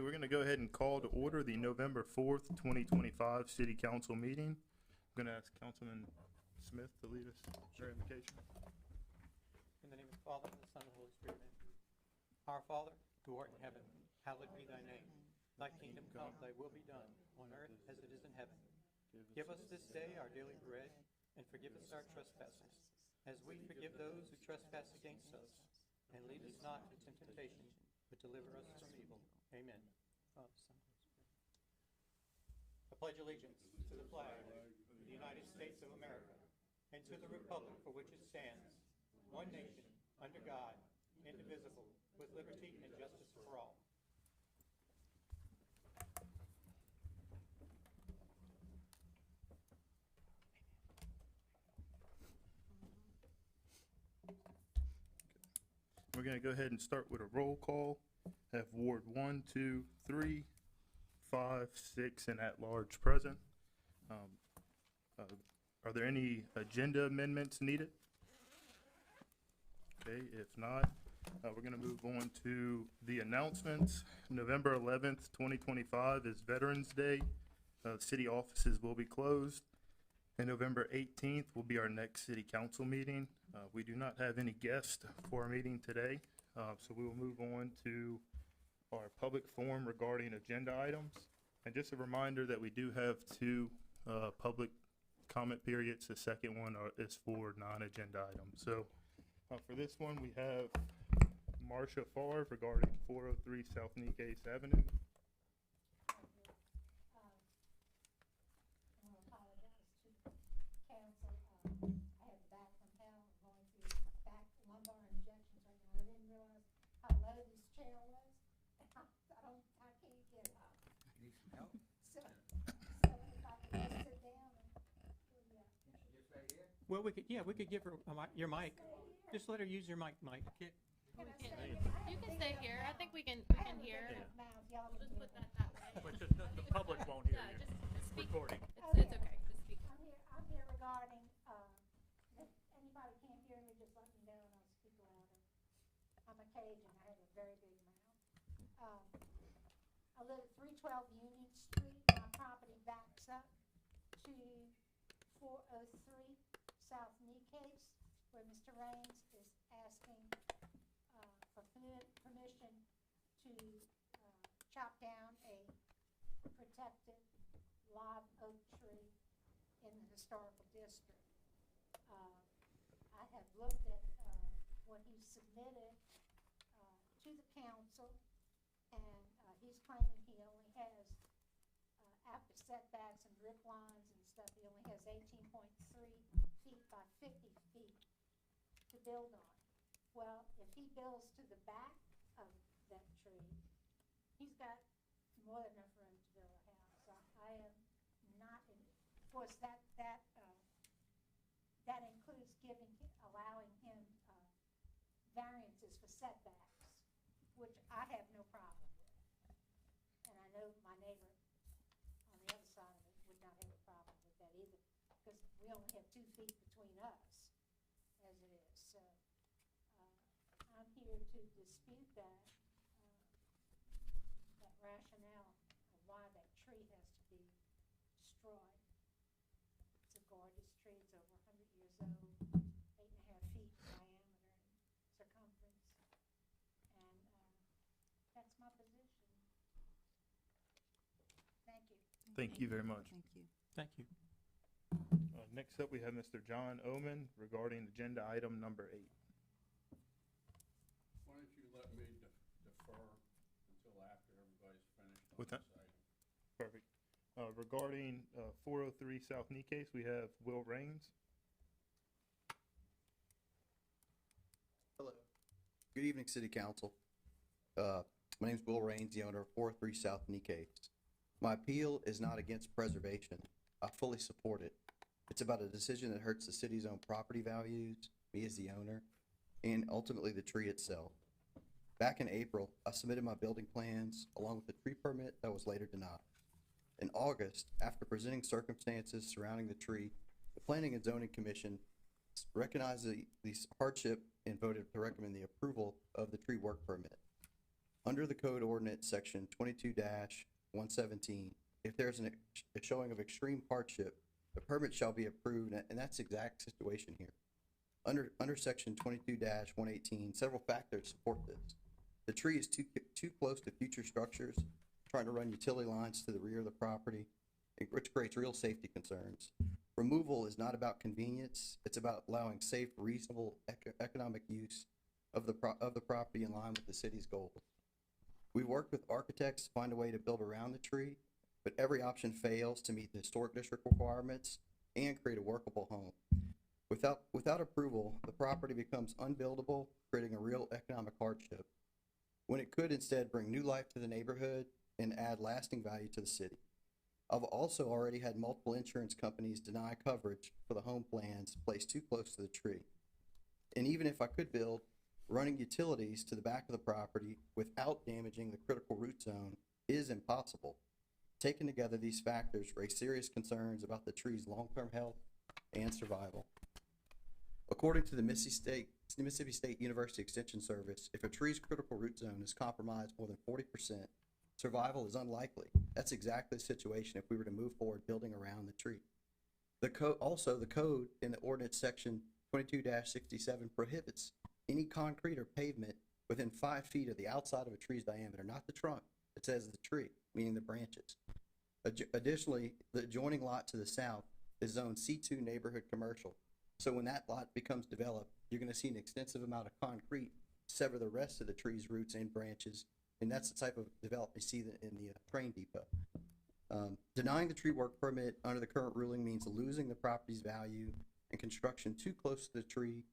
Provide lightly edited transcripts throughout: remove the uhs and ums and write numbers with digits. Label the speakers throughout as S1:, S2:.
S1: we're gonna go ahead and call to order the November 4th, 2025 City Council meeting. I'm gonna ask Councilman Smith to lead us during invocation.
S2: In the name of the Father, and the Son, and the Holy Spirit, amen. Our Father, who art in heaven, hallowed be thy name. Thy kingdom come, thy will be done, on earth as it is in heaven. Give us this day our daily bread, and forgive us our trespasses, as we forgive those who trespass against us. And lead us not into temptation, but deliver us from evil. Amen. Father, Son, Holy Spirit. I pledge allegiance to the flag of the United States of America, and to the republic for which it stands, one nation, under God, indivisible, with liberty and justice for all.
S1: We're gonna go ahead and start with a roll call. Have Ward 1, 2, 3, 5, 6, and at-large present. Are there any agenda amendments needed? Okay, if not, we're gonna move on to the announcements. November 11th, 2025 is Veterans Day. City offices will be closed. And November 18th will be our next city council meeting. We do not have any guests for our meeting today, so we will move on to our public forum regarding agenda items. And just a reminder that we do have two public comment periods. The second one is for non-agenda items. So for this one, we have Marcia Favre regarding 403 South Nikkei Avenue.
S2: Well, we could give her your mic. Just let her use your mic, Mike.
S3: You can stay here. I think we can hear. We'll just put that way.
S4: But the public won't hear you.
S3: Just speak.
S4: Recording.
S3: It's okay. Just speak.
S5: I'm here regarding, if anybody can't hear me, just let me know and I'll speak louder. I'm a Cajun, I have a very big mouth. I live at 312 Union Street. My property backs up to 403 South Nikkei, where Mr. Raines is asking for permission to chop down a protected live oak tree in the historical district. I have looked at what he submitted to the council, and he's claiming he only has, after setbacks and drip lines and stuff, he only has 18.3 feet by 50 feet to build on. Well, if he builds to the back of that tree, he's got more than enough room to build a house. I am not, of course, that includes allowing him variances for setbacks, which I have no problem with. And I know my neighbor on the other side of it would not have a problem with that either, because we only have 2 feet between us as it is. So I'm here to dispute that rationale of why that tree has to be destroyed. It's a gorgeous tree. It's over 100 years old, 8.5 feet in diameter and circumference. And that's my position. Thank you.
S1: Thank you very much.
S6: Thank you.
S2: Thank you.
S1: Next up, we have Mr. John Omen regarding agenda item number 8.
S7: Why don't you let me defer until after everybody's finished on
S1: With that?
S7: this item?
S1: Perfect. Regarding 403 South Nikkei, we have Will Raines.
S8: Hello. Good evening, City Council. My name is Will Raines, the owner of 403 South Nikkei. My appeal is not against preservation. I fully support it. It's about a decision that hurts the city's own property values, me as the owner, and ultimately the tree itself. Back in April, I submitted my building plans along with a tree permit that was later denied. In August, after presenting circumstances surrounding the tree, the Planning and Zoning Commission recognized the hardship and voted to recommend the approval of the tree work permit. Under the code ordinance, section 22-117, if there's a showing of extreme hardship, the permit shall be approved, and that's the exact situation here. Under section 22-118, several factors support this. The tree is too close to future structures, trying to run utility lines to the rear of the property, which creates real safety concerns. Removal is not about convenience, it's about allowing safe, reasonable economic use of the property in line with the city's goals. We've worked with architects to find a way to build around the tree, but every option fails to meet the historic district requirements and create a workable home. Without approval, the property becomes unbuildable, creating a real economic hardship, when it could instead bring new life to the neighborhood and add lasting value to the city. I've also already had multiple insurance companies deny coverage for the home plans placed too close to the tree. And even if I could build, running utilities to the back of the property without damaging the critical root zone is impossible. Taken together, these factors raise serious concerns about the tree's long-term health and survival. According to the Mississippi State University Extension Service, if a tree's critical root zone is compromised more than 40%, survival is unlikely. That's exactly the situation if we were to move forward building around the tree. The code in the ordinance section 22-67 prohibits any concrete or pavement within 5 feet of the outside of a tree's diameter, not the trunk. It says the tree, meaning the branches. Additionally, the adjoining lot to the south is zoned C2 neighborhood commercial. So when that lot becomes developed, you're going to see an extensive amount of concrete sever the rest of the tree's roots and branches, and that's the type of development you see in the train depot. Denying the tree work permit under the current ruling means losing the property's value, and construction too close to the tree,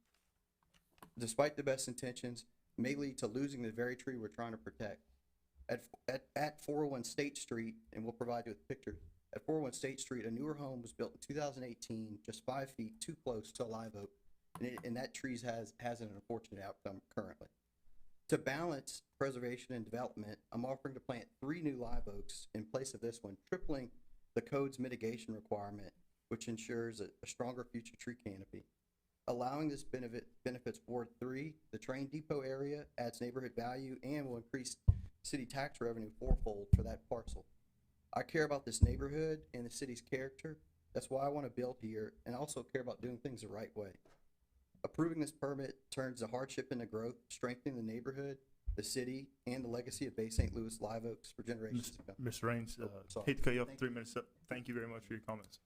S8: despite the best intentions, may lead to losing the very tree we're trying to protect. At 401 State Street, and we'll provide you with a picture, at 401 State Street, a newer home was built in 2018, just 5 feet too close to a live oak, and that tree has an unfortunate outcome currently. To balance preservation and development, I'm offering to plant 3 new live oaks in place of this one, tripling the code's mitigation requirement, which ensures a stronger future tree canopy. Allowing this benefits Ward 3, the train depot area, adds neighborhood value, and will increase city tax revenue fourfold for that parcel. I care about this neighborhood and the city's character. That's why I want to build here, and also care about doing things the right way. Approving this permit turns the hardship into growth, strengthening the neighborhood, the city, and the legacy of Bay St. Louis live oaks for generations to come.
S1: Mr. Raines,
S8: sorry.
S1: hate to cut you off for
S8: Thank
S1: 3 minutes. Thank you very much for your comments.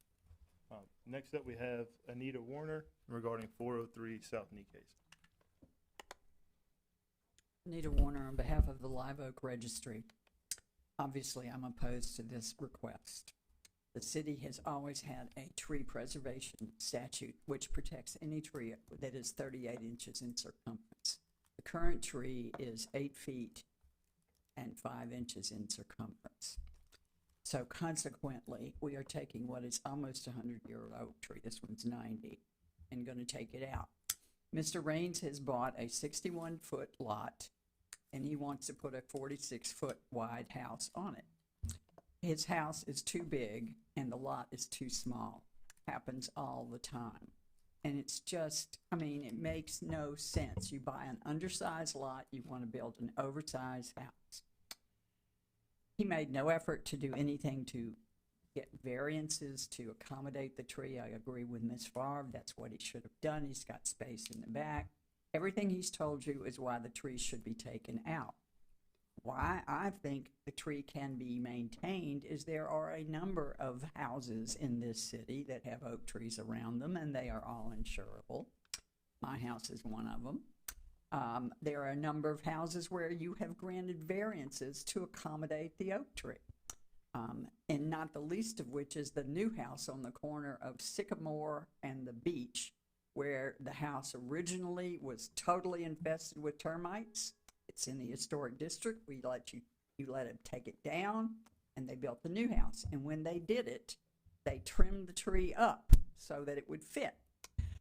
S1: Next up, we have Anita Warner regarding 403 South Nikkei.
S6: Anita Warner on behalf of the Live Oak Registry. Obviously, I'm opposed to this request. The city has always had a tree preservation statute which protects any tree that is 38 inches in circumference. The current tree is 8 feet and 5 inches in circumference. So consequently, we are taking what is almost a 100-year-old oak tree, this one's 90, and going to take it out. Mr. Raines has bought a 61-foot lot, and he wants to put a 46-foot wide house on it. His house is too big, and the lot is too small. Happens all the time. And it's just, I mean, it makes no sense. You buy an undersized lot, you want to build an oversized house. He made no effort to do anything to get variances to accommodate the tree. I agree with Ms. Favre. That's what he should have done. He's got space in the back. Everything he's told you is why the tree should be taken out. Why I think the tree can be maintained is there are a number of houses in this city that have oak trees around them, and they are all insurable. My house is one of them. There are a number of houses where you have granted variances to accommodate the oak tree. And not the least of which is the new house on the corner of Sycamore and the Beach, where the house originally was totally infested with termites. It's in the historic district. You let them take it down, and they built the new house. And when they did it, they trimmed the tree up so that it would fit.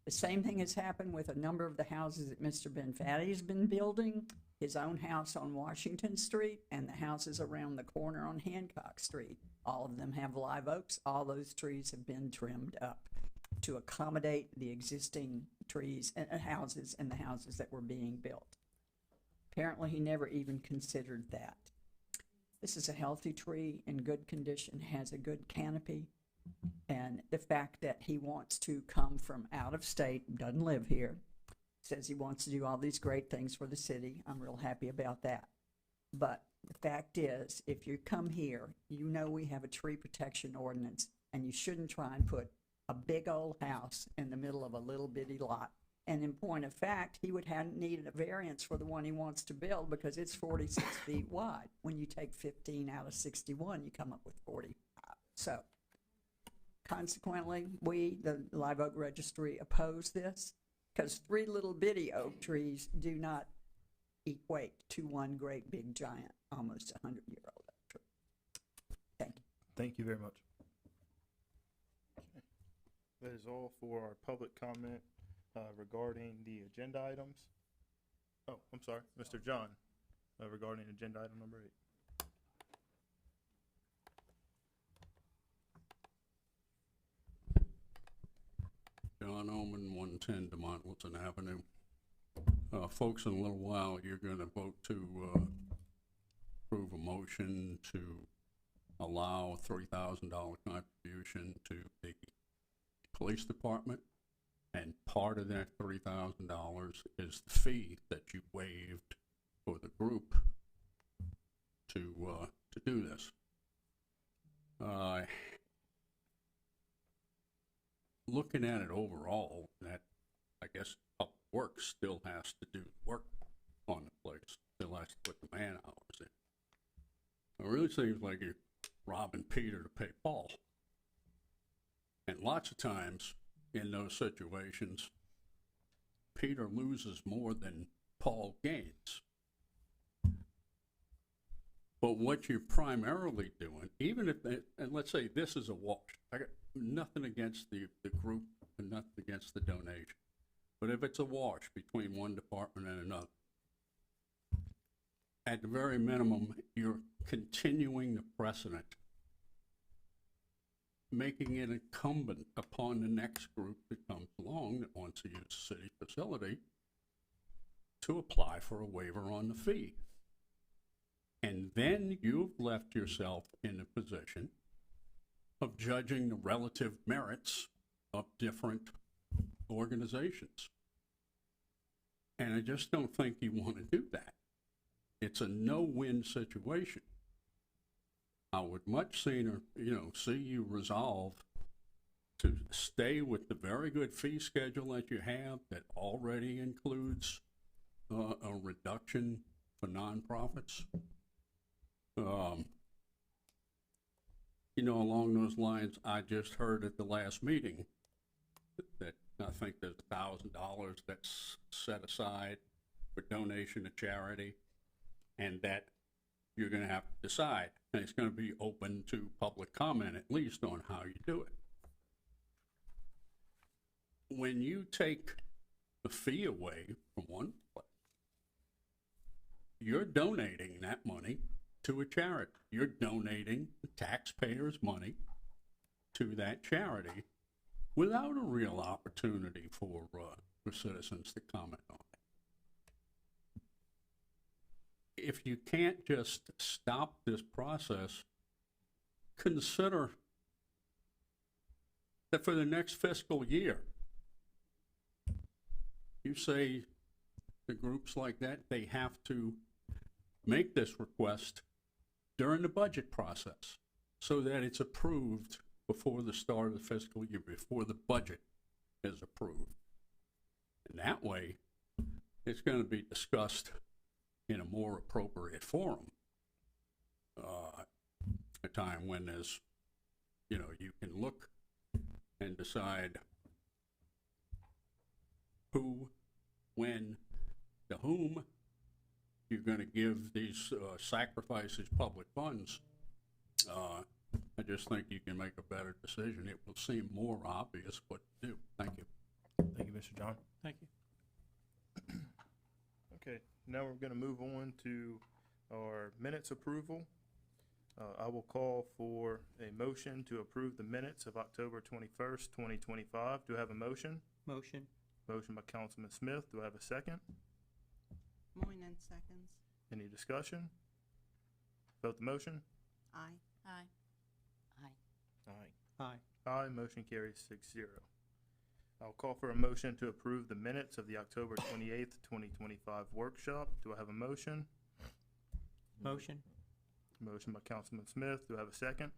S6: The same thing has happened with a number of the houses that Mr. Benfatti has been building, his own house on Washington Street, and the houses around the corner on Hancock Street. All of them have live oaks. All those trees have been trimmed up to accommodate the existing trees and houses and the houses that were being built. Apparently, he never even considered that. This is a healthy tree in good condition, has a good canopy, and the fact that he wants to come from out of state, doesn't live here, says he wants to do all these great things for the city, I'm real happy about that. But the fact is, if you come here, you know we have a tree protection ordinance, and you shouldn't try and put a big old house in the middle of a little bitty lot. And in point of fact, he would have needed a variance for the one he wants to build because it's 46 feet wide. When you take 15 out of 61, you come up with 45. So consequently, we, the Live Oak Registry, oppose this because 3 little bitty oak trees do not equate to one great big giant, almost 100-year-old oak tree. Thank you.
S1: Thank you very much. Okay. That is all for our public comment regarding the agenda items. Oh, I'm sorry, Mr. John, regarding agenda item number 8.
S7: John Oman, 110 DeMont Wilson Avenue. Folks, in a little while, you're gonna vote to approve a motion to allow $3,000 contribution to the police department. And part of that $3,000 is the fee that you waived for the group to do this. Looking at it overall, that I guess Public Works still has to do work on the place, still has to put the man hours in. It really seems like you're robbing Peter to pay Paul. And lots of times in those situations, Peter loses more than Paul gains. But what you're primarily doing, even if, and let's say this is a wash, I got nothing against the group and nothing against the donation, but if it's a wash between one department and another, at the very minimum, you're continuing the precedent, making it incumbent upon the next group that comes along that wants to use the city facility to apply for a waiver on the fee. And then you've left yourself in a position of judging the relative merits of different organizations. And I just don't think you want to do that. It's a no-win situation. I would much sooner, see you resolve to stay with the very good fee schedule that you have that already includes a reduction for nonprofits. Along those lines, I just heard at the last meeting that I think there's $1,000 that's set aside for donation to charity, and that you're going to have to decide, and it's going to be open to public comment at least on how you do it. When you take the fee away from one place, you're donating that money to a charity. You're donating the taxpayers' money to that charity without a real opportunity for citizens to comment on it. If you can't just stop this process, consider that for the next fiscal year, you say to groups like that, they have to make this request during the budget process so that it's approved before the start of the fiscal year, before the budget is approved. And that way, it's going to be discussed in a more appropriate forum, a time when there's, you can look and decide who, when, to whom you're going to give these sacrifices public funds. I just think you can make a better decision. It will seem more obvious what to do. Thank you.
S1: Thank you, Mr. John.
S2: Thank you.
S1: Okay, now we're going to move on to our minutes approval. I will call for a motion to approve the minutes of October 21st, 2025. Do I have a motion?
S2: Motion.
S1: Motion by Councilman Smith. Do I have a second?
S9: Moynihan seconds.
S1: Any discussion? Vote the motion.
S9: Aye.
S3: Aye.
S2: Aye.
S1: Aye, motion carries 6-0. I'll call for a motion to approve the minutes of the October 28th, 2025 workshop. Do I have a motion?
S2: Motion.
S1: Motion by Councilman Smith. Do I have a second?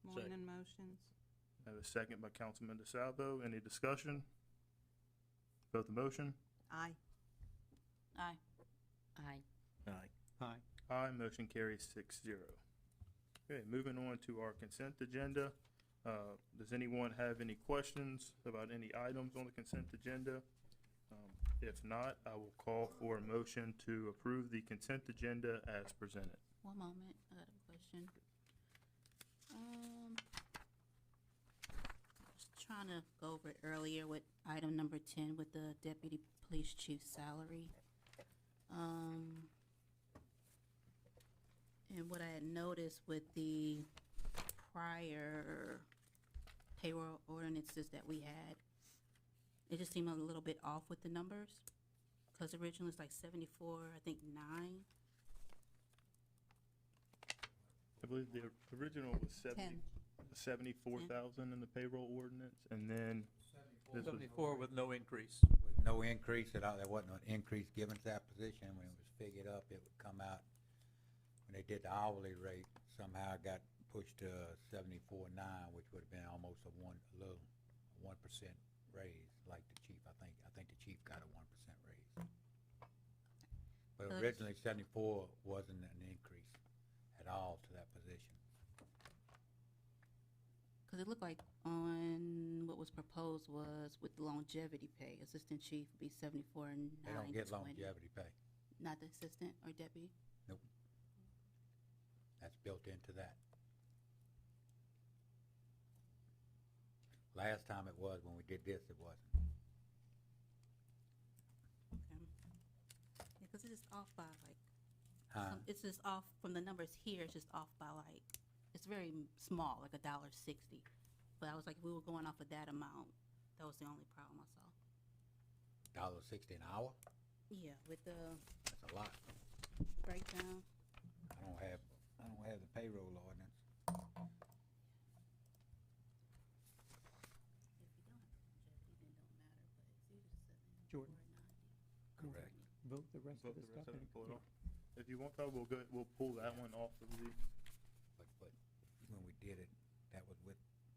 S9: Moynihan motions.
S1: I have a second by Councilman DeSalvo. Any discussion? Vote the motion.
S9: Aye.
S3: Aye. Aye.
S2: Aye.
S1: Aye, motion carries 6-0. Okay, moving on to our consent agenda. Does anyone have any questions about any items on the consent agenda? If not, I will call for a motion to approve the consent agenda as presented.
S10: One moment, I got a question. I was trying to go over it earlier with item number 10 with the deputy police chief salary. And what I had noticed with the prior payroll ordinances that we had, it just seemed a little bit off with the numbers. Cause originally it's like 74, I think 9.
S1: I believe the original was 74,000 in the payroll ordinance, and then this was,
S2: 74 with no increase.
S11: With no increase at all, there wasn't an increase given to that position. When it was figured up, it would come out, when they did the hourly rate, somehow it got pushed to 74.9, which would have been almost a 1% raise, like the chief. I think the chief got a 1% raise. But
S10: So
S11: originally 74 wasn't an increase at all to that position.
S10: Cause it looked like on what was proposed was with the longevity pay, assistant chief would be 74.920.
S11: They don't get longevity pay.
S10: Not the assistant or deputy?
S11: Nope. That's built into that. Last time it was, when we did this, it wasn't.
S10: Okay. Yeah, cause it's just off by like,
S11: Huh?
S10: it's just off from the numbers here, it's just off by like, it's very small, like $1.60. But I was like, if we were going off of that amount, that was the only problem I saw.
S11: $1.60 an hour?
S10: Yeah, with the
S11: That's a lot.
S10: breakdown.
S11: I don't have the payroll ordinance.
S10: If you don't have longevity, then it don't matter, but it's usually 70
S2: Jordan.
S10: or 90.
S11: Correct.
S2: Vote the rest
S1: vote
S2: of
S1: the
S2: the
S1: rest
S2: stuff.
S1: of it, pull it
S2: Yeah.
S1: off. If you want, though, we'll pull that one off of the,
S11: But when we did it, that was with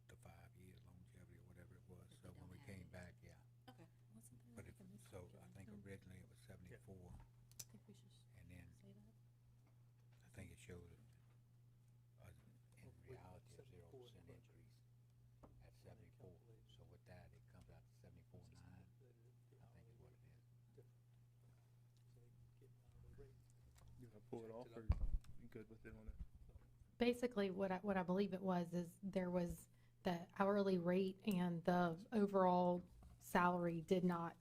S11: the 5 years longevity or whatever it was.
S10: If
S11: So
S10: we
S11: when
S10: don't
S11: we
S10: have
S11: came
S10: it.
S11: back, yeah.
S10: Okay. Wasn't there
S11: But
S10: like a
S11: so I think originally it was 74,
S10: I think we should
S11: and then
S10: say that.
S11: I think it showed in reality a 0% increase at 74. So with that, it comes out to 74.9. I think is what it is.
S1: you want to pull it off, or you good with it on it?
S12: Basically, what I believe it was is there was the hourly rate and the overall salary did not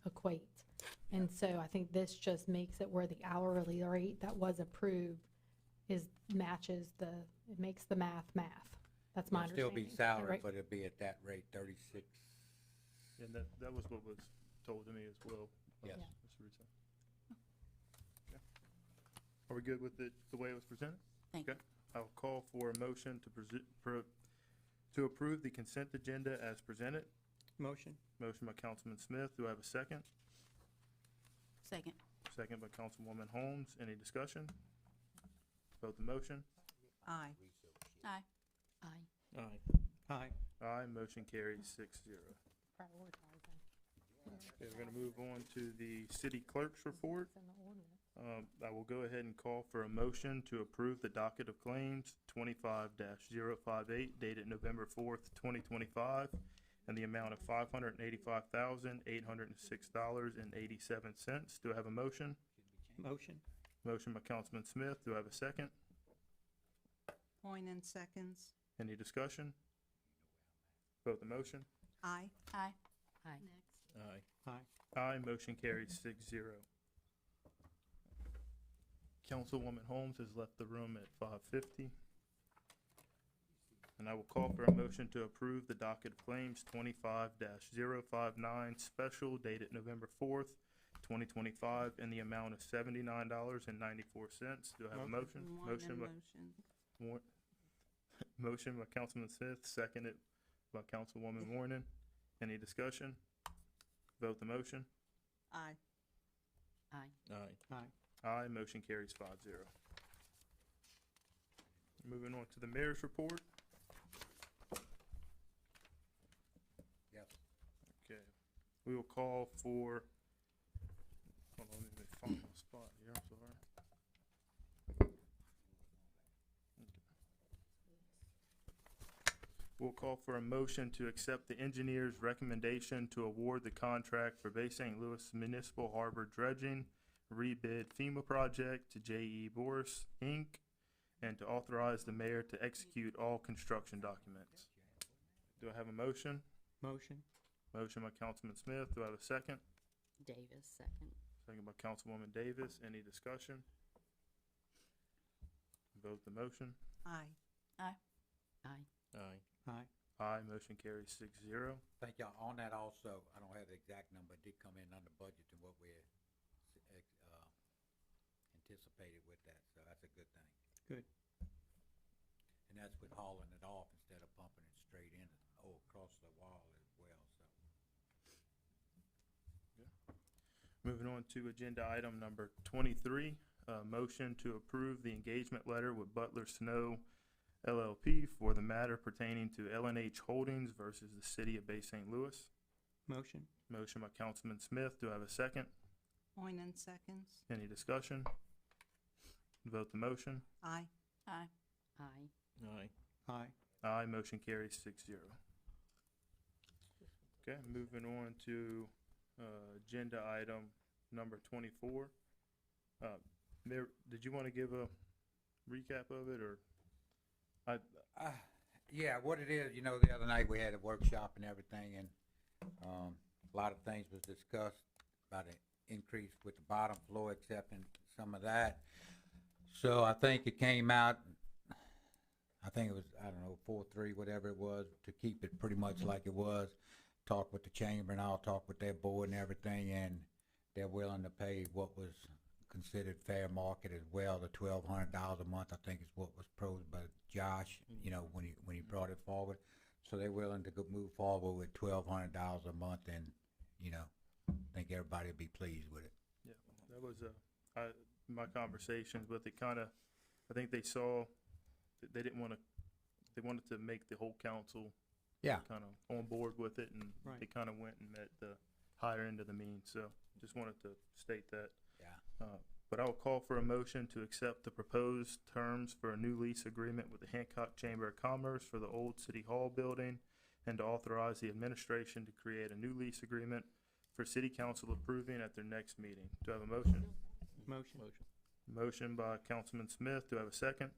S12: equate. And so I think this just makes it where the hourly rate that was approved matches it makes the math. That's my
S11: It'll still
S12: understanding.
S11: be
S12: Is that
S11: salary,
S12: right?
S11: but it'll be at that rate, 36.
S1: And that was what was told to me as well.
S11: Yes.
S12: Yeah.
S1: Mr. Russo. Okay. Are we good with it, the way it was presented?
S10: Thank you.
S1: Okay. I'll call for a motion to approve the consent agenda as presented.
S2: Motion.
S1: Motion by Councilman Smith. Do I have a second?
S10: Second.
S1: Second by Councilwoman Holmes. Any discussion? Vote the motion.
S9: Aye.
S10: Aye.
S3: Aye.
S2: Aye. Aye.
S1: Aye, motion carries 6-0.
S12: Prioritizing.
S1: Okay, we're gonna move on to the city clerk's report.
S12: It's in the ordinance.
S1: I will go ahead and call for a motion to approve the docket of claims 25-058 dated November 4th, 2025, and the amount of $585,806.87. Do I have a motion?
S2: Motion.
S1: Motion by Councilman Smith. Do I have a second?
S9: Moynihan seconds.
S1: Any discussion? Vote the motion.
S9: Aye.
S10: Aye.
S3: Aye.
S10: Next.
S2: Aye. Aye.
S1: Aye, motion carries 6-0. Councilwoman Holmes has left the room at 5:50. And I will call for a motion to approve the docket of claims 25-059 special dated November 4th, 2025, in the amount of $79.94. Do I have a motion? Motion by, War- motion by Councilman Smith, seconded by Councilwoman Warren. Any discussion? Vote the motion.
S9: Aye.
S10: Aye.
S1: Aye, motion carries 5-0. Moving on to the mayor's report.
S11: Yes.
S1: Okay, we will call for, hold on, let me find my spot here, I'm sorry. We'll call for a motion to accept the engineer's recommendation to award the contract for Bay St. Louis Municipal Harbor dredging rebid FEMA project to J.E. Boris, Inc., and to authorize the mayor to execute all construction documents. Do I have a motion?
S2: Motion.
S1: Motion by Councilman Smith. Do I have a second?
S10: Davis, second.
S1: Second by Councilwoman Davis. Any discussion? Vote the motion.
S9: Aye.
S10: Aye. Aye.
S2: Aye.
S1: Aye, motion carries 6-0.
S11: Thank y'all. On that also, I don't have the exact number, it did come in under budget than what we had anticipated with that, so that's a good thing.
S2: Good.
S11: And that's with hauling it off instead of pumping it straight in, across the wall as well, so.
S1: Moving on to agenda item number 23, motion to approve the engagement letter with Butler Snow LLP for the matter pertaining to LNH Holdings versus the City of Bay St. Louis.
S2: Motion.
S1: Motion by Councilman Smith. Do I have a second?
S9: Moynihan seconds.
S1: Any discussion? Vote the motion.
S9: Aye.
S10: Aye. Aye.
S2: Aye.
S1: Aye, motion carries 6-0. Okay, moving on to agenda item number 24. Mayor, did you want to give a recap of it, or?
S11: Yeah, what it is, you know, the other night we had a workshop and everything, and a lot of things was discussed about an increase with the bottom floor, accepting some of that. So I think it came out, I think it was, I don't know, 4-3, whatever it was, to keep it pretty much like it was. Talk with the chamber and I'll talk with their board and everything, and they're willing to pay what was considered fair market as well. The $1,200 a month, I think, is what was proposed by Josh, you know, when he brought it forward. So they're willing to move forward with $1,200 a month, and, you know, I think everybody will be pleased with it.
S1: Yeah, that was my conversations with it. Kind of, I think they saw that they didn't want to. They wanted to make the whole council, kind of on board with it, and
S2: Right.
S1: they kind of went and met the higher end of the mean. So just wanted to state that.
S11: Yeah.
S1: But I will call for a motion to accept the proposed terms for a new lease agreement with the Hancock Chamber of Commerce for the old City Hall building, and to authorize the administration to create a new lease agreement for City Council approving at their next meeting. Do I have a motion?
S2: Motion.
S1: Motion by Councilman Smith. Do I have a second?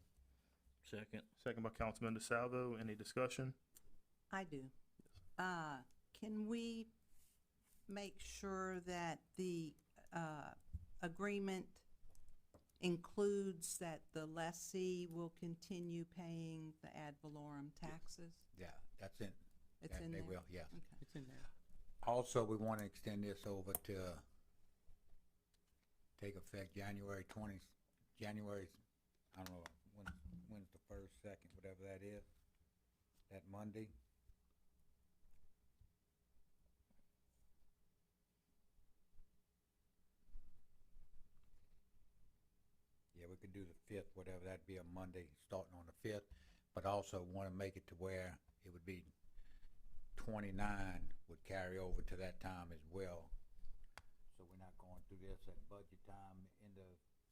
S4: Second.
S1: Second by Councilman DeSalvo. Any discussion?
S9: I do. Can we make sure that the agreement includes that the lessee will continue paying the ad valorem taxes?
S11: Yeah, that's in.
S9: It's in
S11: They
S9: there?
S11: will, yes.
S9: Okay.
S2: It's in there.
S11: Also, we want to extend this over to take effect January, I don't know, when's the first, second, whatever that is, that Monday. Yeah, we could do the 5th, whatever, that'd be a Monday, starting on the 5th, but also want to make it to where it would be 29 would carry over to that time as well. So we're not going through this at budget time in the.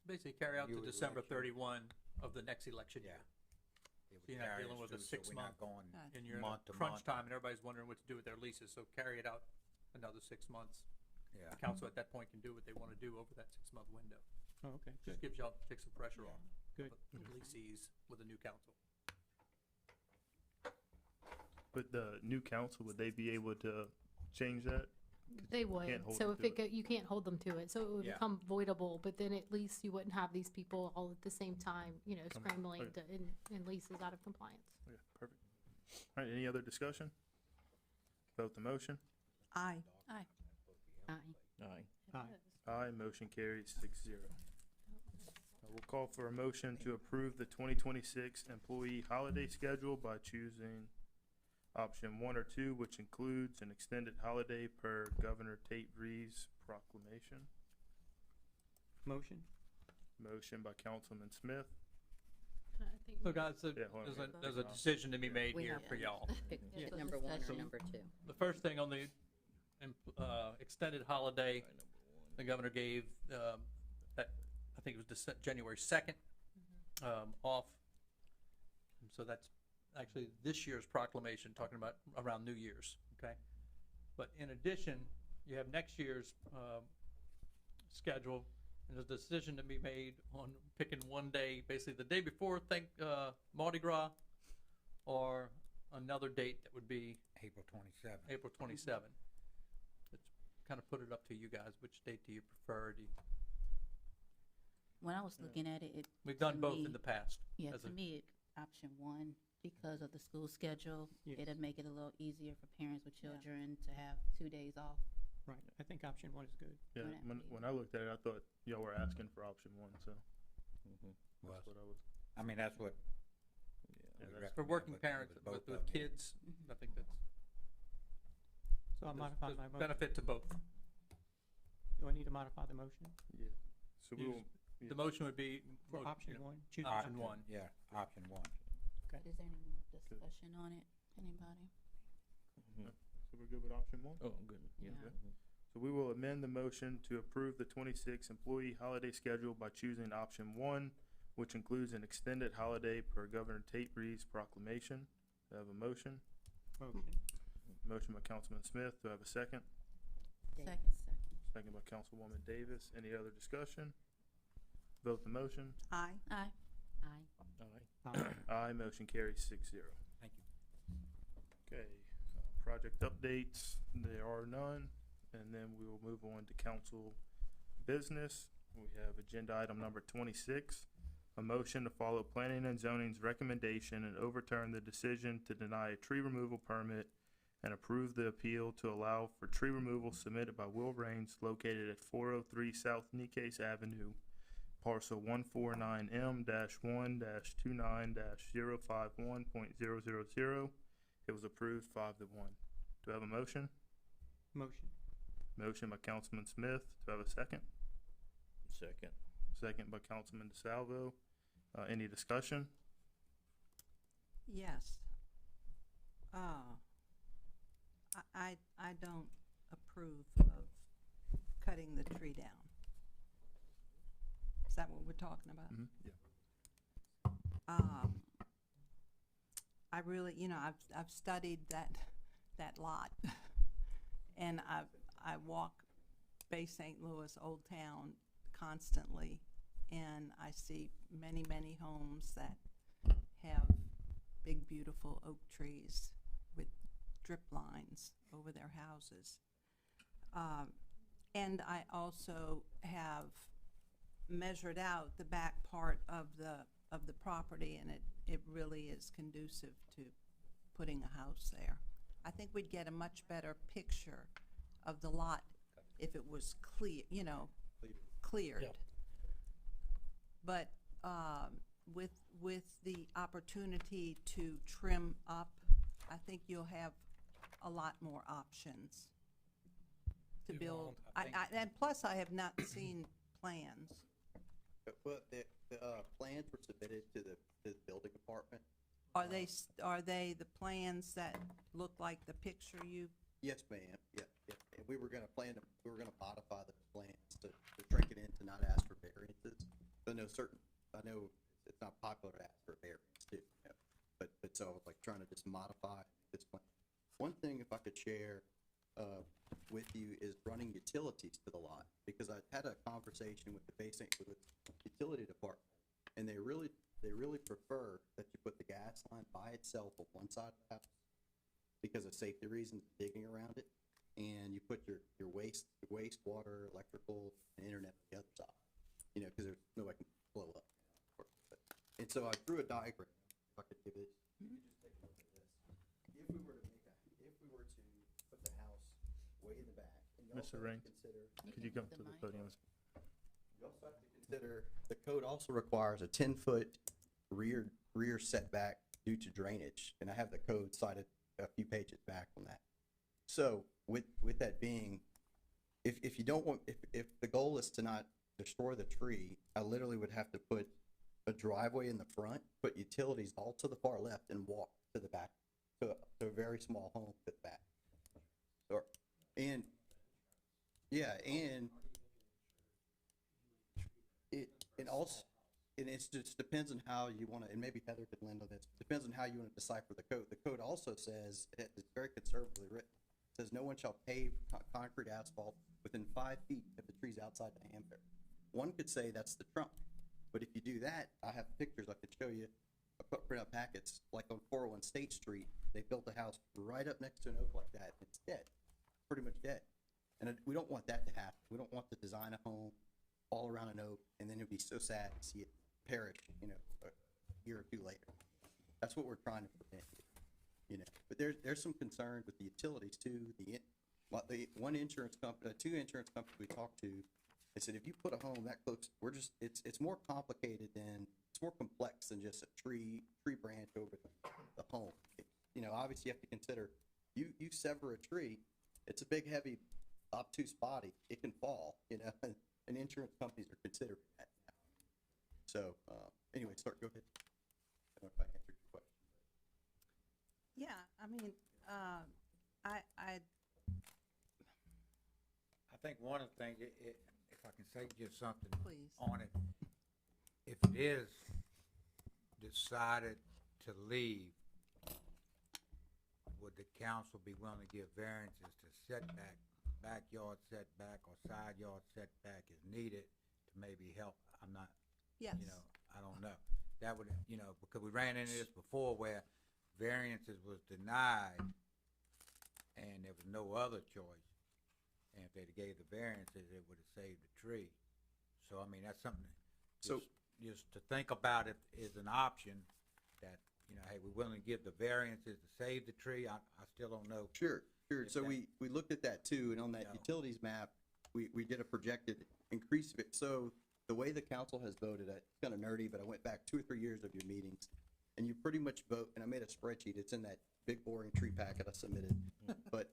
S2: Basically carry out to
S11: You would
S2: December
S11: election.
S2: 31 of the next election year.
S11: It would
S2: So you're not
S11: carry
S2: dealing
S11: us
S2: with a
S11: through, so we're not
S2: 6-month
S11: going
S2: And you're in a
S11: month to
S2: crunch
S11: month.
S2: time, and everybody's wondering what to do with their leases, so carry it out another 6 months.
S11: Yeah.
S2: The council at that point can do what they want to do over that 6-month window.
S1: Oh, okay.
S2: Just gives y'all, takes some pressure off.
S1: Good.
S2: The leasees with the new council.
S1: But the new council, would they be able to change that?
S12: They would.
S1: can't hold
S12: So
S1: them
S12: if
S1: to
S12: it go, you can't hold them to it. So it would
S11: Yeah.
S12: become voidable, but then at least you wouldn't have these people all at the same time, you know,
S1: Come on.
S12: scrambling
S1: Okay.
S12: and leases out of compliance.
S1: Okay, perfect. All right, any other discussion? Vote the motion.
S9: Aye.
S10: Aye.
S4: Aye.
S2: Aye.
S1: Aye, motion carries 6-0. We'll call for a motion to approve the 2026 employee holiday schedule by choosing option 1 or 2, which includes an extended holiday per Governor Tate Reeves proclamation.
S2: Motion?
S1: Motion by Councilman Smith.
S12: I think
S2: So guys,
S1: Yeah, hold on,
S2: there's a decision to be made
S10: We
S2: here
S10: have
S2: for
S10: to
S2: y'all.
S10: pick
S2: Yeah.
S10: number one or
S2: So-
S10: number two.
S2: The first thing on the extended holiday, the governor gave, I think it was January 2nd, off. And so that's actually this year's proclamation, talking about around New Year's, okay? But in addition, you have next year's schedule, and there's a decision to be made on picking one day, basically the day before Mardi Gras, or another date that would be
S11: April 27th.
S2: April 27th. It's kind of put it up to you guys, which date do you prefer?
S10: When I was looking at it,
S2: We've done
S10: to
S2: both
S10: me-
S2: in the past.
S10: yeah,
S2: as
S10: to
S2: a-
S10: me, option one, because of the school schedule,
S2: Yes.
S10: it'd make it a little easier for parents with children to have 2 days off.
S2: Right, I think option one is good.
S1: Yeah,
S10: Whatever
S1: when,
S10: you-
S1: when I looked at it, I thought y'all were asking for option 1, so
S11: Was.
S1: that's what I was.
S11: I mean, that's what.
S1: Yeah,
S11: we
S1: that's
S2: For
S11: recommend
S2: working
S11: with
S2: parents,
S11: both
S2: with
S11: of them.
S2: kids,
S10: Mhm.
S2: I think that's.
S13: So I
S2: there's-
S13: modify
S2: there's
S13: my motion.
S2: benefit to both.
S13: Do I need to modify the motion
S1: Yeah. So we
S2: Use-
S1: will, yeah.
S2: The motion would be.
S13: for
S2: mo-
S13: option
S2: you know,
S13: one? Choose
S2: Option one.
S11: Yeah, option one.
S10: Is there any more discussion on it? Anybody?
S1: So we're good with option 1?
S4: Oh, I'm good.
S10: Yeah.
S1: So we will amend the motion to approve the 26 employee holiday schedule by choosing option 1, which includes an extended holiday per Governor Tate Reeves proclamation. Do I have a motion?
S13: Motion.
S1: Motion by Councilman Smith. Do I have a second?
S10: Second.
S1: Second by Councilwoman Davis. Any other discussion? Vote the motion.
S9: Aye.
S10: Aye. Aye.
S13: Aye.
S1: Aye, motion carries 6-0.
S11: Thank you.
S1: Okay, project updates, there are none, and then we will move on to council business. We have agenda item number 26, a motion to follow planning and zoning's recommendation and overturn the decision to deny a tree removal permit and approve the appeal to allow for tree removal submitted by Will Raines located at 403 South Nicaise Avenue, parcel 149M-1-29-051.000. It was approved 5-1. Do I have a motion?
S13: Motion.
S1: Motion by Councilman Smith. Do I have a second?
S4: Second.
S1: Second by Councilman DeSalvo. Any discussion?
S9: Yes. I don't approve of cutting the tree down. Is that what we're talking about?
S1: Yeah.
S9: I really, I've studied that lot, and I walk Bay St. Louis, Old Town, constantly, and I see many, many homes that have big, beautiful oak trees with drip lines over their houses. And I also have measured out the back part of the property, and it really is conducive to putting a house there. I think we'd get a much better picture of the lot if it was cleared.
S4: Yeah.
S9: But with the opportunity to trim up, I think you'll have a lot more options to
S11: You
S9: build.
S11: won't, I think.
S9: And plus, I have not seen plans.
S8: Well, the plans were submitted to the building department.
S9: Are they the plans that look like the picture you?
S8: Yes, ma'am, yeah. And we were gonna modify the plans to shrink it in to not ask for variances. I know it's not popular to ask for variance too, but so I was like trying to just modify this plan. One thing, if I could share, with you, is running utilities to the lot, because I had a conversation with the Bay St. Louis Utility Department, and they really prefer that you put the gas line by itself on one side of the house because of safety reasons, digging around it, and you put your wastewater, electrical, and internet on the other side, because there's nobody can blow up. And so I drew a diagram, if I could give it, you could just take a look at this. If we were to put the house way in the back, and you
S1: Mr.
S8: also have
S1: Raines.
S8: to consider
S1: Could you come to the podium?
S8: You also have to consider, the code also requires a 10-foot rear setback due to drainage, and I have the code cited a few pages back on that. So with that being, if you don't want, if the goal is to not destroy the tree, I literally would have to put a driveway in the front, put utilities all to the far left, and walk to the back, to a very small home at the back. Or, and, yeah, and it also, and it just depends on how you wanna, and maybe Heather could lend on this, depends on how you wanna decipher the code. The code also says, it's very conservatively written, says no one shall pave concrete asphalt within 5 feet if the tree's outside the hand barrier. One could say that's the trunk, but if you do that, I have pictures I could show you, I put print out packets, like on 401 State Street, they built a house right up next to an oak like that, and it's dead, pretty much dead. And we don't want that to happen. We don't want to design a home all around an oak, and then it'd be so sad to see it perish, you know, a year or two later. That's what we're trying to prevent, you know. But there's some concern with the utilities too. The one insurance company, two insurance companies we talked to, they said if you put a home that close, it's more complicated than, it's more complex than just a tree branch over the home. You know, obviously you have to consider, you sever a tree, it's a big, heavy, obtuse body. It can fall, you know, and insurance companies are considering that now. So, anyway, go ahead. I don't know if I answered your question.
S9: Yeah, I mean,
S11: I think one of the things, if I can say just something
S9: Please.
S11: on it, if it is decided to leave, would the council be willing to give variances to setback, backyard setback or side yard setback is needed to maybe help? I'm not,
S9: yes.
S11: you know, I don't know. That would, you know, because we ran into this before where variances was denied and there was no other choice. And if they'd gave the variances, it would have saved the tree. So, I mean, that's something just to think about it is an option that, you know, hey, we're willing to give the variances to save the tree. I still don't know.
S8: Sure. So
S11: that-
S8: we looked at that too, and on that
S11: Yeah.
S8: utilities map, we did a projected increase of it. So the way the council has voted, it's kind of nerdy, but I went back 2 or 3 years of your meetings, and you pretty much vote, and I made a spreadsheet, it's in that big boring tree packet I submitted, but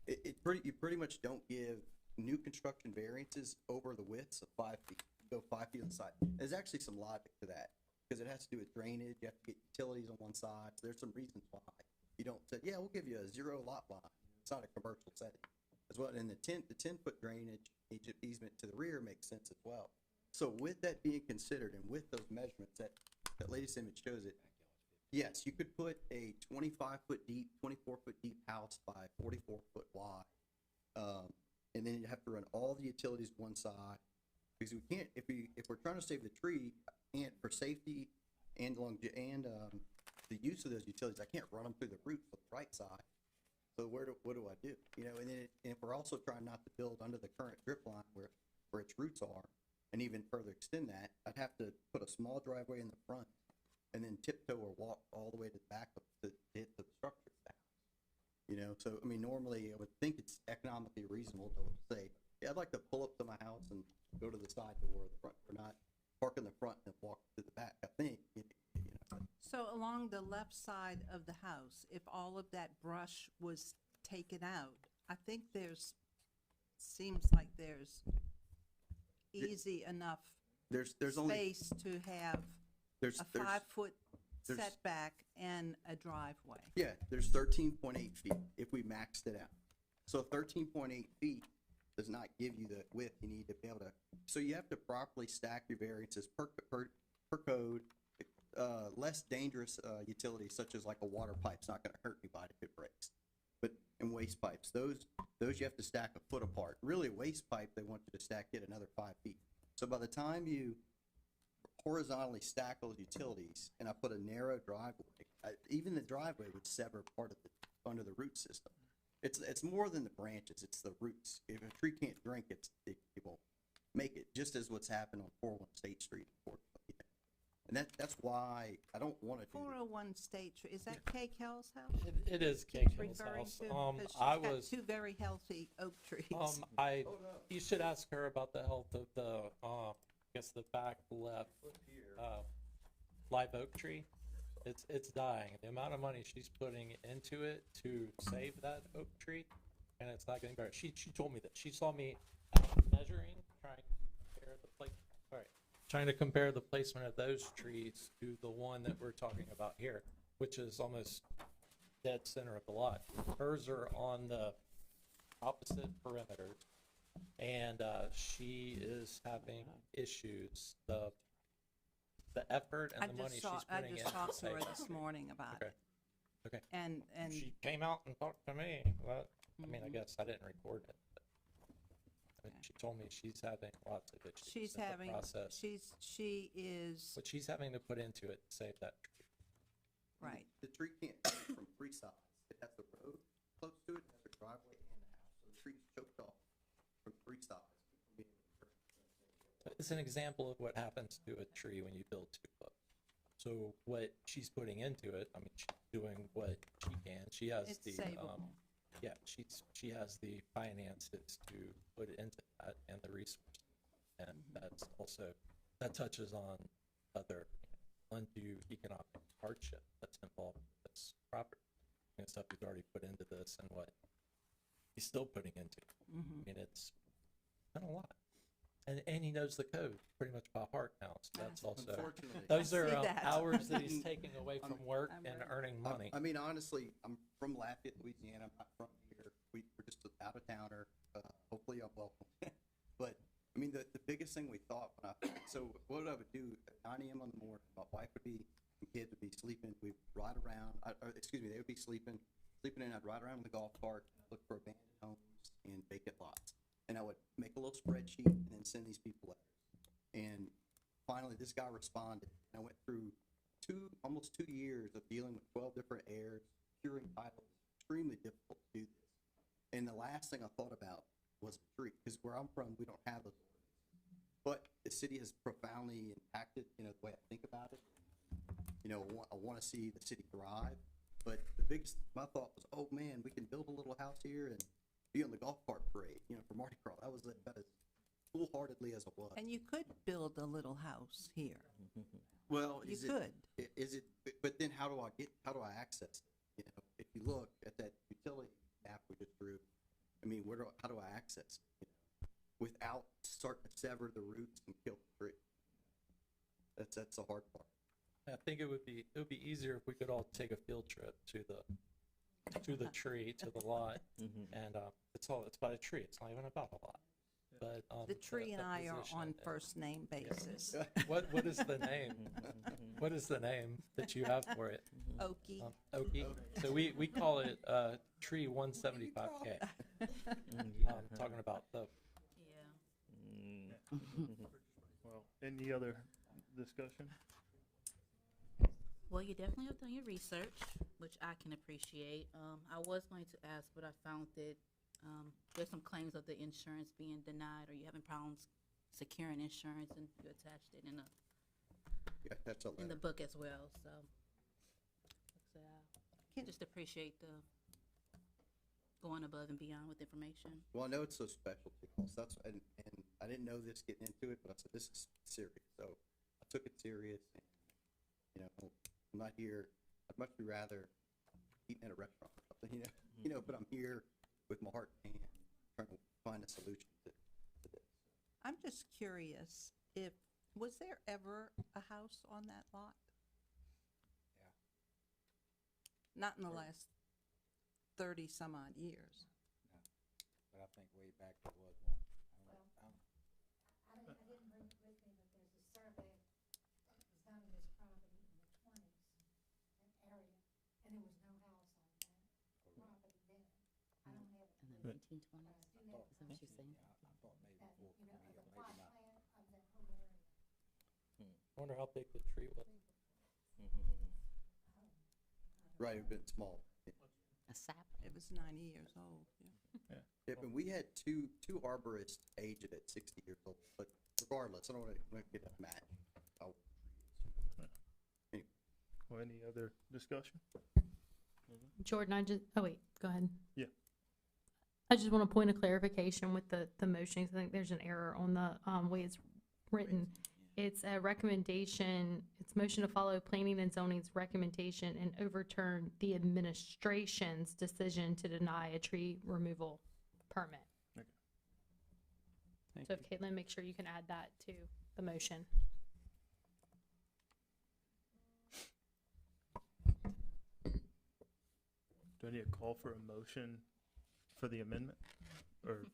S8: you pretty much don't give new construction variances over the widths of 5 feet. You go 5 feet on the side. There's actually some logic to that, because it has to do with drainage, you have to get utilities on one side, so there's some reasons why. You don't say, yeah, we'll give you a 0 lot line. It's not a commercial setting. As well, and the 10-foot drainage easement to the rear makes sense as well. So with that being considered, and with those measurements that latest image shows it, yes, you could put a 25-foot deep, 24-foot deep house by 44-foot wide. And then you have to run all the utilities one side, because we can't, if we're trying to save the tree, and for safety and the use of those utilities, I can't run them through the roots on the right side. So what do I do? You know, and then and if we're also trying not to build under the current drip line where its roots are, and even further extend that, I'd have to put a small driveway in the front, and then tiptoe or walk all the way to the back to hit the structure of the house. You know, so I mean, normally I would think it's economically reasonable to say, yeah, I'd like to pull up to my house and go to the side door or the front, or not park in the front and walk to the back. I think, you know.
S9: So along the left side of the house, if all of that brush was taken out, I think seems like there's easy enough
S8: There's only
S9: space to have
S8: there's
S9: a 5-foot
S8: there's-
S9: setback and a driveway.
S8: Yeah, there's 13.8 feet if we maxed it out. So 13.8 feet does not give you the width you need to be able to, so you have to properly stack your variances per code. Less dangerous utilities such as like a water pipe's not gonna hurt anybody if it breaks. But in waste pipes, those you have to stack a foot apart. Really, a waste pipe, they want you to stack it another 5 feet. So by the time you horizontally stack those utilities, and I put a narrow driveway, even the driveway would sever part of under the root system. It's more than the branches, it's the roots. If a tree can't drink, it won't make it, just as what's happened on 401 State Street. And that's why I don't wanna do
S9: Four
S8: this.
S9: oh one State Tree, is that Kay Kell's house?
S2: It is
S9: she's
S2: Kay Kell's
S9: referring
S2: house.
S9: to? 'Cause she's
S2: I
S9: got
S2: was,
S9: two very healthy oak trees.
S2: you should ask her about the health of the, I guess the back left, live oak tree. It's dying. The amount of money she's putting into it to save that oak tree, and it's not getting better. She told me that. She saw me measuring, trying to compare the placement of those trees to the one that we're talking about here, which is almost dead center of the lot. Hers are on the opposite perimeter, and she is having issues. The effort and the money she's putting
S9: I
S2: in.
S9: just talked to her this morning about
S2: Okay.
S9: it.
S2: Okay.
S9: And
S2: She came out and talked to me. Well, I mean, I guess I didn't record it. But I mean, she told me she's having lots of issues
S9: she's
S2: in the
S9: having,
S2: process.
S9: she is,
S2: What she's having to put into it to save that tree.
S9: right.
S8: The tree can't come from three sides. It has the road close to it, it has the driveway and the house. So the tree's choked off from three sides.
S2: It's an example of what happens to a tree when you build too close. So what she's putting into it, I mean, she's doing what she can. She has
S9: It's
S2: the,
S9: savable.
S2: yeah, she has the finances to put it into that and the resources. And that's also, that touches on other undue economic hardship that's involved with this property. And stuff he's already put into this and what he's still putting into. I mean, it's been a lot. And he knows the code pretty much by heart now, so that's also,
S8: Unfortunately.
S2: those
S9: I
S2: are
S9: see that.
S2: hours that he's taking away from work
S9: I'm
S2: and
S9: ready.
S2: earning money.
S8: I mean, honestly, I'm from Lafayette, Louisiana. I'm not from here. We're just an out of towner. Hopefully I'm welcome. But I mean, the biggest thing we thought so what I would do at 9 a.m. in the morning, my wife would be, and kids would be sleeping. We'd ride around, they would be sleeping in. I'd ride around the golf cart, look for abandoned homes and vacant lots. And I would make a little spreadsheet and then send these people letters. And finally, this guy responded. And I went through almost 2 years of dealing with 12 different heirs, curing titles. Extremely difficult to do this. And the last thing I thought about was a tree, because where I'm from, we don't have those ordinances. But the city has profoundly impacted, the way I think about it. I want to see the city thrive. But my thought was, oh man, we can build a little house here and be on the golf cart parade, for Mardi Gras. That was about as full-heartedly as it was.
S9: And you could build a little house here.
S8: Well,
S9: You could.
S8: Is it? But then how do I access it? If you look at that utility map we just drew, I mean, how do I access it? Without starting to sever the roots and kill the tree. That's the hard part.
S2: I think it would be easier if we could all take a field trip to the tree, to the lot. And it's about a tree. It's not even about a lot. But
S9: The tree and I are
S2: position
S9: on
S2: and-
S9: first name basis.
S2: What is the name? What is the name that you have for it?
S9: Okie.
S2: Okie. So we call it tree 175K. Talking about the
S10: Yeah.
S1: Well, any other discussion?
S10: Well, you definitely have done your research, which I can appreciate. I was going to ask, but I found that there's some claims of the insurance being denied, or you having problems securing insurance, and you attached it
S8: Yeah, that's a
S10: in the
S8: letter.
S10: book as well. So, I just appreciate the going above and beyond with information.
S8: Well, I know it's so specialty, so that's and I didn't know this getting into it, but I said this is serious, so I took it serious. And, I'm not here. I'd much rather eating at a restaurant or something, But I'm here with my heart in hand, trying to find a solution to this.
S9: I'm just curious, was there ever a house on that lot?
S11: Yeah.
S9: Not in the last 30 some odd years.
S11: But I think way back there was one.
S5: I didn't bring it with me, but there's a survey that was done of this property in the 20s, that area, and there was no house on that property then. I don't have it.
S10: In the
S5: with me,
S10: 1920s.
S5: but I do
S10: Is
S5: have
S10: that what you're saying?
S11: I thought maybe
S5: that,
S11: before
S5: of the
S11: Camille,
S5: plot
S11: maybe not.
S5: plan of that whole area.
S2: I wonder how big the tree was.
S8: Right, it's been small.
S10: A sap.
S9: It was 90 years old. Yeah.
S8: Yeah, but we had two arborists aged at 60 years old. But regardless, I don't want to get that match.
S1: any other discussion?
S12: Jordan, oh wait, go ahead.
S1: Yeah.
S12: I just want a point of clarification with the motion, 'cause I think there's an error on the, way it's written. It's a recommendation, it's motion to follow planning and zoning's recommendation and overturn the administration's decision to deny a tree removal permit.
S13: Thank
S12: So
S13: you.
S12: if Caitlin, make sure you can add that to the motion.
S1: Do I need a call for a motion for the amendment? Or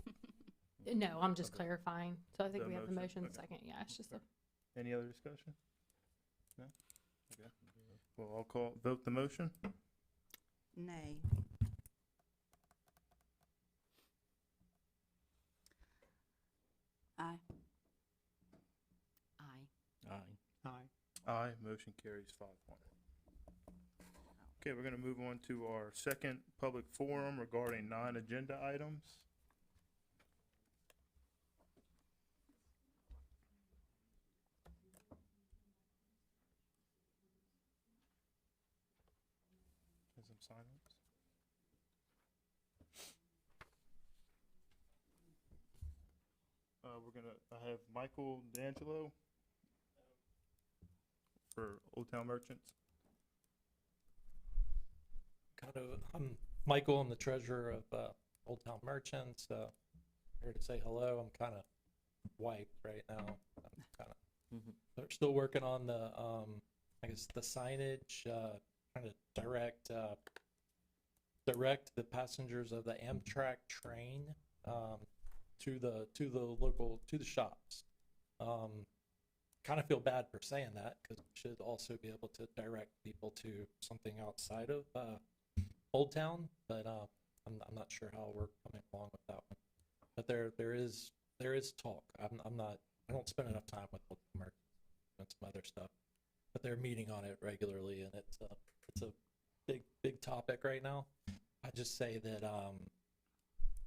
S12: No, I'm just
S1: Okay.
S12: clarifying. So I think
S1: The
S12: we have the
S1: motion,
S12: motion
S1: okay.
S12: second. Yeah, it's just a.
S1: any other discussion? No? Okay. Well, I'll vote the motion.
S9: Nay.
S10: Aye.
S4: Aye.
S13: Aye.
S1: Aye, motion carries 5-1. Okay, we're gonna move on to our second public forum regarding non-agenda items. There's some silence. I have Michael D'Angelo for Old Town Merchants.
S14: I'm Michael. I'm the treasurer of Old Town Merchants. Here to say hello. I'm kind of wiped right now. I'm kind of. They're still working on the, I guess the signage, trying to direct the passengers of the Amtrak train to the shops. Kind of feel bad for saying that because we should also be able to direct people to something outside of Old Town, but I'm not sure how we're coming along with that one. But there is talk. I don't spend enough time with Old Town Merchants and some other stuff, but they're meeting on it regularly, and it's a big topic right now. I just say that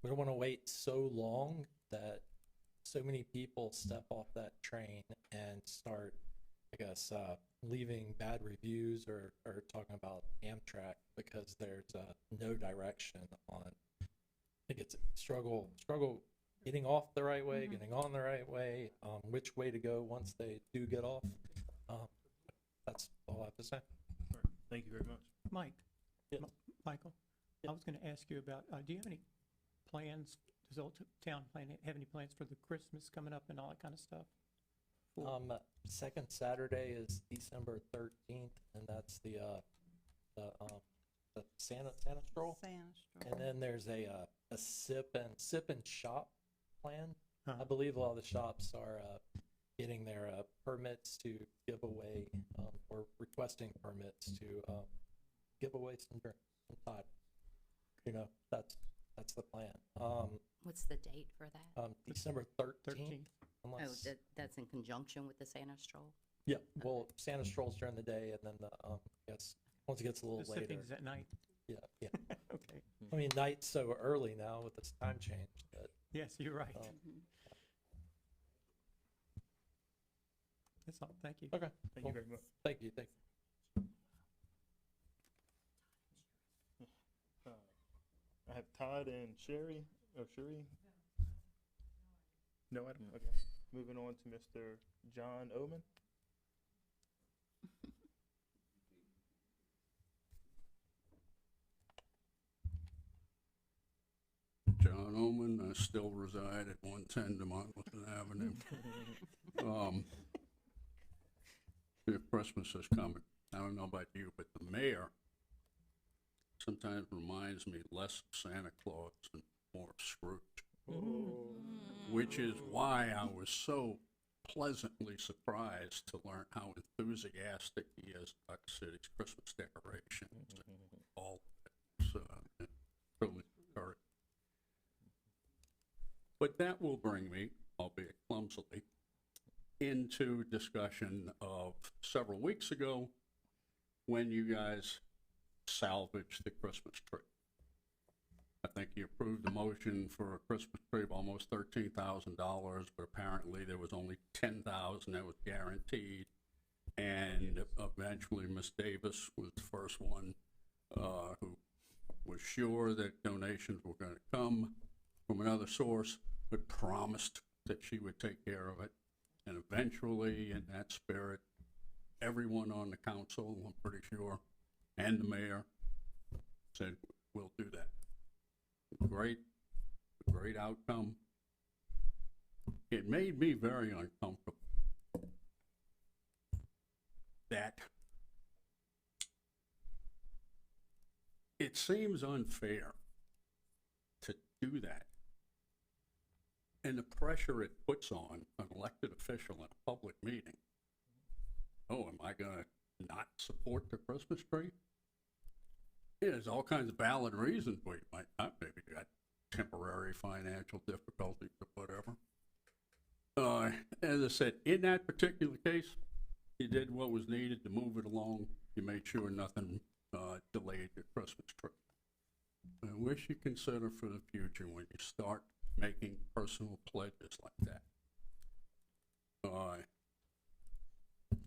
S14: we don't want to wait so long that so many people step off that train and start, I guess, leaving bad reviews or talking about Amtrak because there's no direction on. I think it's struggle getting off the right way, getting on the right way, which way to go once they do get off. That's all I have to say.
S1: All right, thank you very much.
S13: Mike?
S14: Yeah.
S13: Michael? I was gonna ask you about, do you have any plans, does Old Town have any plans for the Christmas coming up and all that kind of stuff?
S14: Second Saturday is December 13th, and that's the Santa stroll.
S9: Santa stroll.
S14: And then there's a sip and shop plan. I believe a lot of the shops are getting their permits to give away or requesting permits to give away some tide. That's the plan.
S10: What's the date for that?
S14: December 13th.
S10: Oh,
S14: Unless,
S10: that's in conjunction with the Santa stroll?
S14: yeah, well, Santa strolls during the day, and then the I guess once it gets a little
S13: The
S14: later.
S13: sipping's at night?
S14: Yeah.
S13: Okay.
S14: I mean, night's so early now with this time change that.
S13: Yes, you're right.
S10: Mm-hmm.
S13: That's all, thank you.
S14: Okay.
S1: Thank you very much.
S14: Thank you.
S1: I have Todd and Sherry. No item? Okay. Moving on to Mr. John Oman.
S7: John Oman, I still reside at 110 Democleton Avenue. Christmas is coming. I don't know about you, but the mayor sometimes reminds me less of Santa Claus and more of Scrooge. Which is why I was so pleasantly surprised to learn how enthusiastic he is about the city's Christmas decorations and all of it. So, totally encouraged. But that will bring me, albeit clumsily, into discussion of several weeks ago when you guys salvaged the Christmas tree. I think you approved the motion for a Christmas tree of almost $13,000, but apparently there was only $10,000 that was guaranteed. And And eventually, Miss Davis was the first one who was sure that donations were going to come from another source, but promised that she would take care of it. And eventually, in that spirit, everyone on the council, I'm pretty sure, and the mayor said, we'll do that. Great outcome. It made me very uncomfortable that it seems unfair to do that. And the pressure it puts on an elected official in a public meeting. Oh, am I gonna not support the Christmas tree? Yeah, there's all kinds of valid reasons why you might not. Maybe you got temporary financial difficulties or whatever. As I said, in that particular case, you did what was needed to move it along. You made sure nothing delayed your Christmas tree. I wish you consider for the future when you start making personal pledges like that.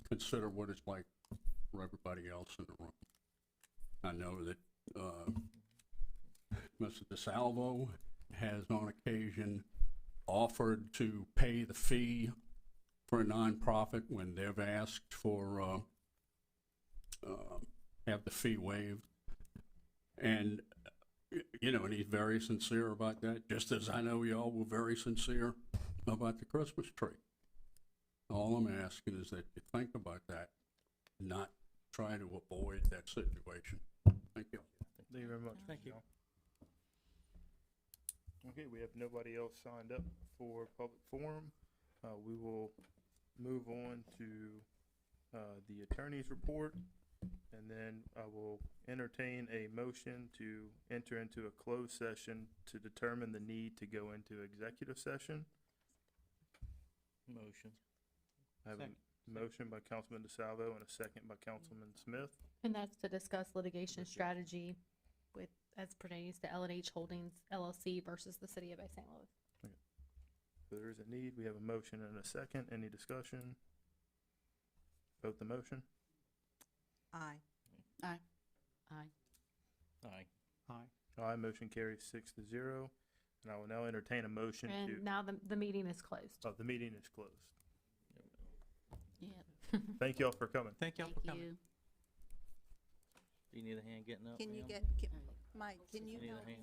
S7: Consider what it's like for everybody else in the room. I know that Mr. DeSalvo has on occasion offered to pay the fee for a nonprofit when they've asked for have the fee waived. And and he's very sincere about that, just as I know y'all were very sincere about the Christmas tree. All I'm asking is that you think about that, not try to avoid that situation. Thank you.
S1: Thank you very much.
S2: Thank you.
S1: Okay, we have nobody else signed up for public forum. We will move on to the attorney's report, and then I will entertain a motion to enter into a closed session to determine the need to go into executive session.
S4: Motion.
S1: I have
S2: Second.
S1: a motion by Councilman DeSalvo and a second by Councilman Smith.
S12: And that's to discuss litigation strategy with, as pertains to L&H Holdings LLC versus the city of Bay St. Louis.
S1: So there is a need. We have a motion and a second. Any discussion? Vote the motion.
S9: Aye.
S10: Aye.
S4: Aye.
S2: Aye.
S1: Aye, motion carries 6-0. And I will now entertain a motion to,
S12: And now the meeting is closed.
S1: the meeting is closed.
S10: Yeah.
S1: Thank y'all for coming.
S2: Thank y'all
S10: Thank
S2: for coming.
S10: you.
S4: Do you need a hand getting up?
S9: Can you
S4: ma'am?
S9: Mike, can you
S4: Need a
S9: help
S4: hand?